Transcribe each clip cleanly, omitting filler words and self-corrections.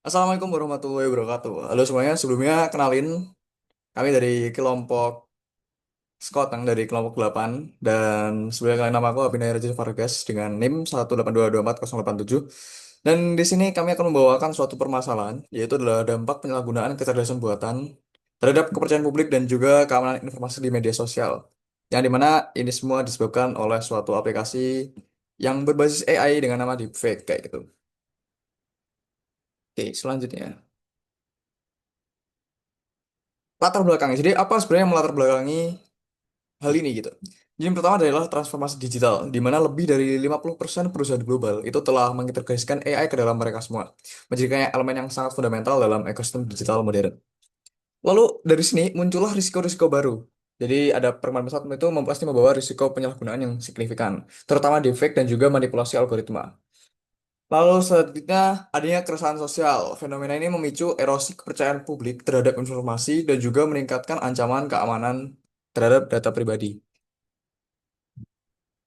Assalamualaikum warahmatullahi wabarakatuh. Halo semuanya, sebelumnya kenalin kami dari kelompok Sekoteng dari kelompok 8 dan sebelumnya kenalin nama aku Abinaya Rajin Vargas dengan NIM 182240877. Dan di sini kami akan membawakan suatu permasalahan yaitu adalah dampak penyalahgunaan kecerdasan buatan terhadap kepercayaan publik dan juga keamanan informasi di media sosial. Yang dimana ini semua disebabkan oleh suatu aplikasi yang berbasis AI dengan nama Deepfake kayak gitu. Oke, selanjutnya. Latar belakangnya. Jadi apa sebenarnya yang melatar belakangi hal ini gitu? Jadi yang pertama adalah transformasi digital, di mana lebih dari 50% perusahaan global itu telah mengintegrasikan AI ke dalam mereka semua, menjadikannya elemen yang sangat fundamental dalam ekosistem digital modern. Lalu dari sini muncullah risiko-risiko baru. Jadi ada perkembangan pesat itu pasti membawa risiko penyalahgunaan yang signifikan, terutama deepfake dan juga manipulasi algoritma. Lalu selanjutnya adanya keresahan sosial. Fenomena ini memicu erosi kepercayaan publik terhadap informasi dan juga meningkatkan ancaman keamanan terhadap data pribadi.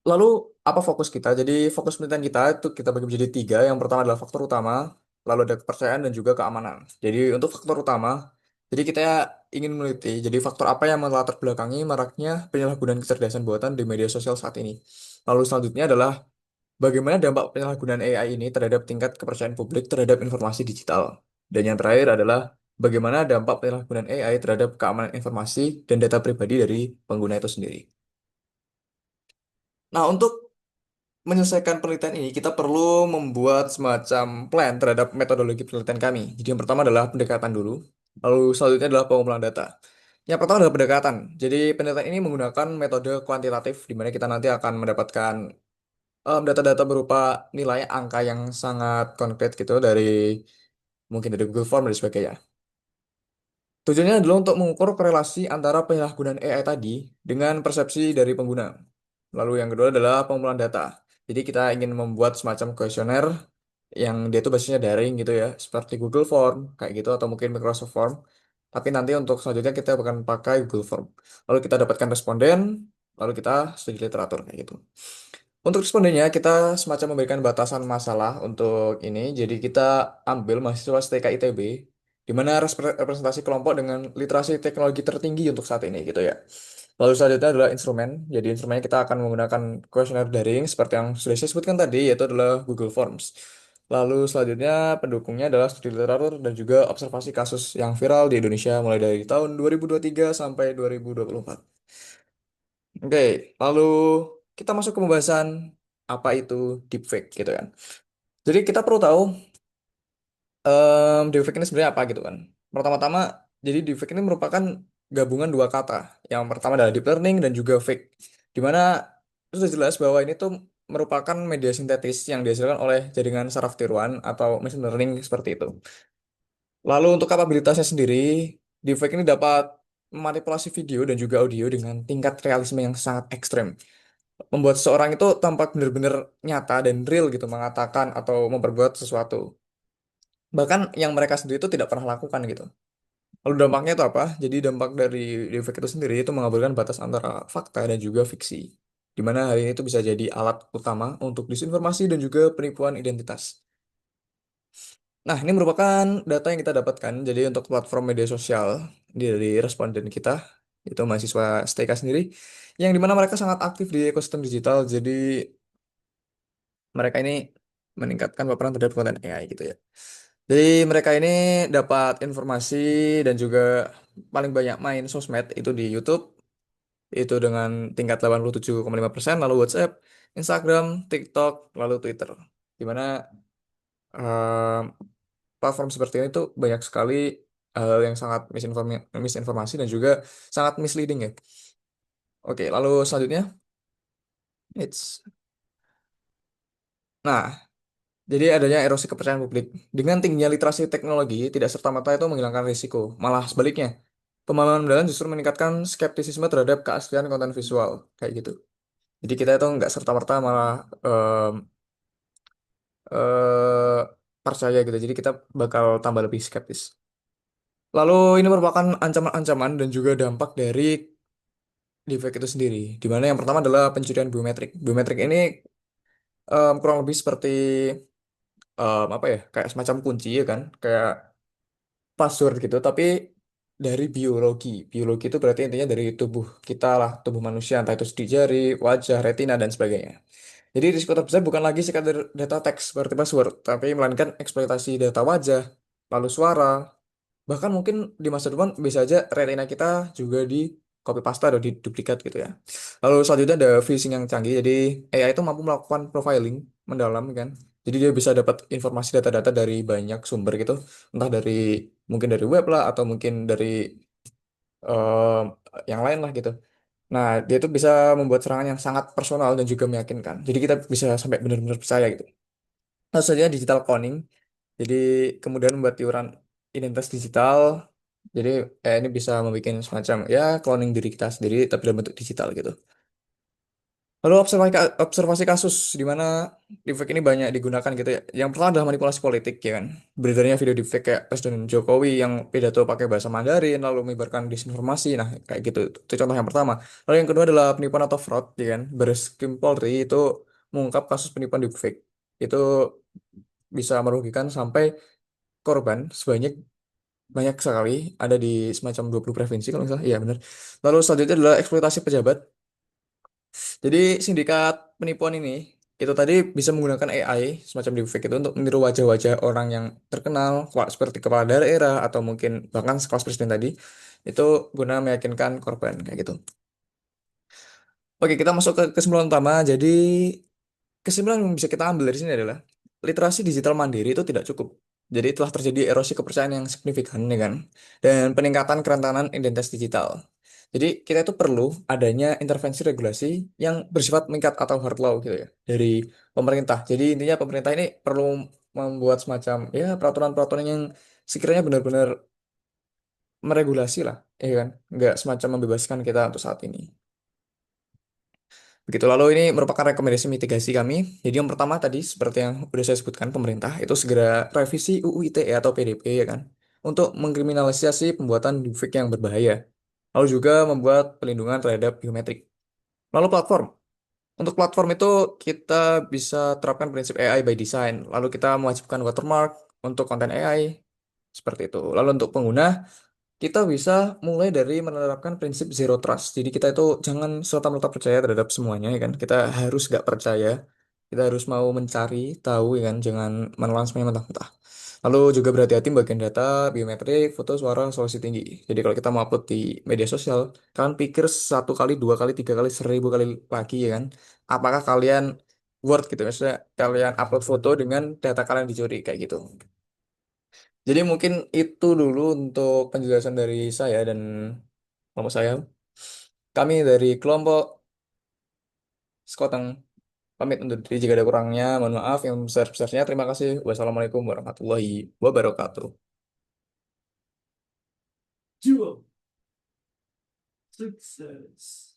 Lalu apa fokus kita? Jadi fokus penelitian kita itu kita bagi menjadi tiga. Yang pertama adalah faktor utama, lalu ada kepercayaan dan juga keamanan. Jadi untuk faktor utama, jadi kita ingin meneliti. Jadi faktor apa yang melatar belakangi maraknya penyalahgunaan kecerdasan buatan di media sosial saat ini. Lalu selanjutnya adalah bagaimana dampak penyalahgunaan AI ini terhadap tingkat kepercayaan publik terhadap informasi digital. Dan yang terakhir adalah bagaimana dampak penyalahgunaan AI terhadap keamanan informasi dan data pribadi dari pengguna itu sendiri. Nah, untuk menyelesaikan penelitian ini, kita perlu membuat semacam plan terhadap metodologi penelitian kami. Jadi yang pertama adalah pendekatan dulu, lalu selanjutnya adalah pengumpulan data. Yang pertama adalah pendekatan. Jadi penelitian ini menggunakan metode kuantitatif, di mana kita nanti akan mendapatkan data-data berupa nilai angka yang sangat konkret gitu dari mungkin dari Google Form dan sebagainya. Tujuannya adalah untuk mengukur korelasi antara penyalahgunaan AI tadi dengan persepsi dari pengguna. Lalu yang kedua adalah pengumpulan data. Jadi kita ingin membuat semacam kuesioner yang dia itu basisnya daring gitu ya, seperti Google Form kayak gitu atau mungkin Microsoft Form. Tapi nanti untuk selanjutnya kita akan pakai Google Form. Lalu kita dapatkan responden, lalu kita studi literatur kayak gitu. Untuk respondennya, kita semacam memberikan batasan masalah untuk ini. Jadi kita ambil mahasiswa STK ITB, di mana representasi kelompok dengan literasi teknologi tertinggi untuk saat ini gitu ya. Lalu selanjutnya adalah instrumen. Jadi instrumennya kita akan menggunakan kuesioner daring seperti yang sudah saya sebutkan tadi, yaitu adalah Google Forms. Lalu selanjutnya pendukungnya adalah studi literatur dan juga observasi kasus yang viral di Indonesia mulai dari tahun 2023 sampai 2024. Oke, lalu kita masuk ke pembahasan apa itu deepfake gitu kan. Jadi kita perlu tahu deepfake ini sebenarnya apa gitu kan. Pertama-tama, jadi deepfake ini merupakan gabungan dua kata. Yang pertama adalah deep learning dan juga fake. Dimana sudah jelas bahwa ini tuh merupakan media sintetis yang dihasilkan oleh jaringan saraf tiruan atau machine learning seperti itu. Lalu untuk kapabilitasnya sendiri, deepfake ini dapat memanipulasi video dan juga audio dengan tingkat realisme yang sangat ekstrem, membuat seseorang itu tampak benar-benar nyata dan real gitu mengatakan atau memperbuat sesuatu. Bahkan yang mereka sendiri itu tidak pernah lakukan gitu. Lalu dampaknya itu apa? Jadi dampak dari deepfake itu sendiri itu mengabulkan batas antara fakta dan juga fiksi. Di mana hal ini itu bisa jadi alat utama untuk disinformasi dan juga penipuan identitas. Nah, ini merupakan data yang kita dapatkan. Jadi untuk platform media sosial dari responden kita, itu mahasiswa STK sendiri, yang dimana mereka sangat aktif di ekosistem digital. Jadi mereka ini meningkatkan paparan terhadap konten AI gitu ya. Jadi mereka ini dapat informasi dan juga paling banyak main sosmed itu di YouTube itu dengan tingkat 87,5%, lalu WhatsApp, Instagram, TikTok, lalu Twitter. Di mana eh, platform seperti ini tuh banyak sekali hal yang sangat misinformasi dan juga sangat misleading ya. Oke, lalu selanjutnya, it's nah, jadi adanya erosi kepercayaan publik. Dengan tingginya literasi teknologi, tidak serta-merta itu menghilangkan risiko. Malah sebaliknya, pemahaman mendalam justru meningkatkan skeptisisme terhadap keaslian konten visual. Kayak gitu. Jadi kita itu nggak serta-merta malah eh, percaya gitu. Jadi kita bakal tambah lebih skeptis. Lalu ini merupakan ancaman-ancaman dan juga dampak dari deepfake itu sendiri. Di mana yang pertama adalah pencurian biometrik. Biometrik ini kurang lebih seperti apa ya, kayak semacam kunci ya kan, kayak password gitu, tapi dari biologi. Biologi itu berarti intinya dari tubuh kita lah, tubuh manusia, entah itu sidik jari, wajah, retina, dan sebagainya. Jadi risiko terbesar bukan lagi sekadar data teks seperti password, tapi melainkan eksploitasi data wajah, lalu suara, bahkan mungkin di masa depan bisa aja retina kita juga di copy paste atau di duplikat gitu ya. Lalu selanjutnya ada phishing yang canggih. Jadi AI itu mampu melakukan profiling mendalam kan. Jadi dia bisa dapat informasi data-data dari banyak sumber gitu, entah dari mungkin dari web lah atau mungkin dari eh, yang lain lah gitu. Nah, dia itu bisa membuat serangan yang sangat personal dan juga meyakinkan. Jadi kita bisa sampai benar-benar percaya gitu. Lalu selanjutnya digital cloning. Jadi kemudian membuat iuran identitas digital. Jadi ini bisa membuat semacam ya cloning diri kita sendiri tapi dalam bentuk digital gitu. Lalu observasi kasus di mana deepfake ini banyak digunakan gitu ya. Yang pertama adalah manipulasi politik ya kan. Beredarnya video deepfake kayak Presiden Jokowi yang pidato pakai bahasa Mandarin lalu menyebarkan disinformasi. Nah, kayak gitu. Itu contoh yang pertama. Lalu yang kedua adalah penipuan atau fraud ya kan. Barreskrim Polri itu mengungkap kasus penipuan deepfake. Itu bisa merugikan sampai korban sebanyak banyak sekali, ada di semacam 20 provinsi kalau nggak salah. Iya benar. Lalu selanjutnya adalah eksploitasi pejabat. Jadi sindikat penipuan ini itu tadi bisa menggunakan AI semacam deepfake itu untuk meniru wajah-wajah orang yang terkenal, seperti kepala daerah atau mungkin bahkan sekelas presiden tadi, itu guna meyakinkan korban kayak gitu. Oke, kita masuk ke kesimpulan utama. Jadi kesimpulan yang bisa kita ambil dari sini adalah literasi digital mandiri itu tidak cukup. Jadi telah terjadi erosi kepercayaan yang signifikan, ya kan? Dan peningkatan kerentanan identitas digital. Jadi kita itu perlu adanya intervensi regulasi yang bersifat mengikat atau hard law gitu ya dari pemerintah. Jadi intinya pemerintah ini perlu membuat semacam ya peraturan-peraturan yang sekiranya benar-benar meregulasi lah, ya kan? Nggak semacam membebaskan kita untuk saat ini. Begitu, lalu ini merupakan rekomendasi mitigasi kami. Jadi yang pertama tadi, seperti yang sudah saya sebutkan, pemerintah itu segera revisi UU ITE atau PDP ya kan, untuk mengkriminalisasi pembuatan deepfake yang berbahaya. Lalu juga membuat pelindungan terhadap biometrik. Lalu platform. Untuk platform itu kita bisa terapkan prinsip AI by design. Lalu kita mewajibkan watermark untuk konten AI, seperti itu. Lalu untuk pengguna, kita bisa mulai dari menerapkan prinsip zero trust. Jadi kita itu jangan serta-merta percaya terhadap semuanya ya kan. Kita harus nggak percaya. Kita harus mau mencari tahu ya kan. Jangan menelan semuanya mentah-mentah. Lalu juga berhati-hati bagian data, biometrik, foto, suara, resolusi tinggi. Jadi kalau kita mau upload di media sosial, kalian pikir satu kali, dua kali, tiga kali, 1.000 kali lagi ya kan. Apakah kalian worth gitu? Maksudnya kalian upload foto dengan data kalian dicuri kayak gitu. Jadi mungkin itu dulu untuk penjelasan dari saya dan kelompok saya. Kami dari kelompok Skoteng pamit undur diri jika ada kurangnya. Mohon maaf yang besar-besarnya. Terima kasih. Wassalamualaikum warahmatullahi wabarakatuh. Duo success.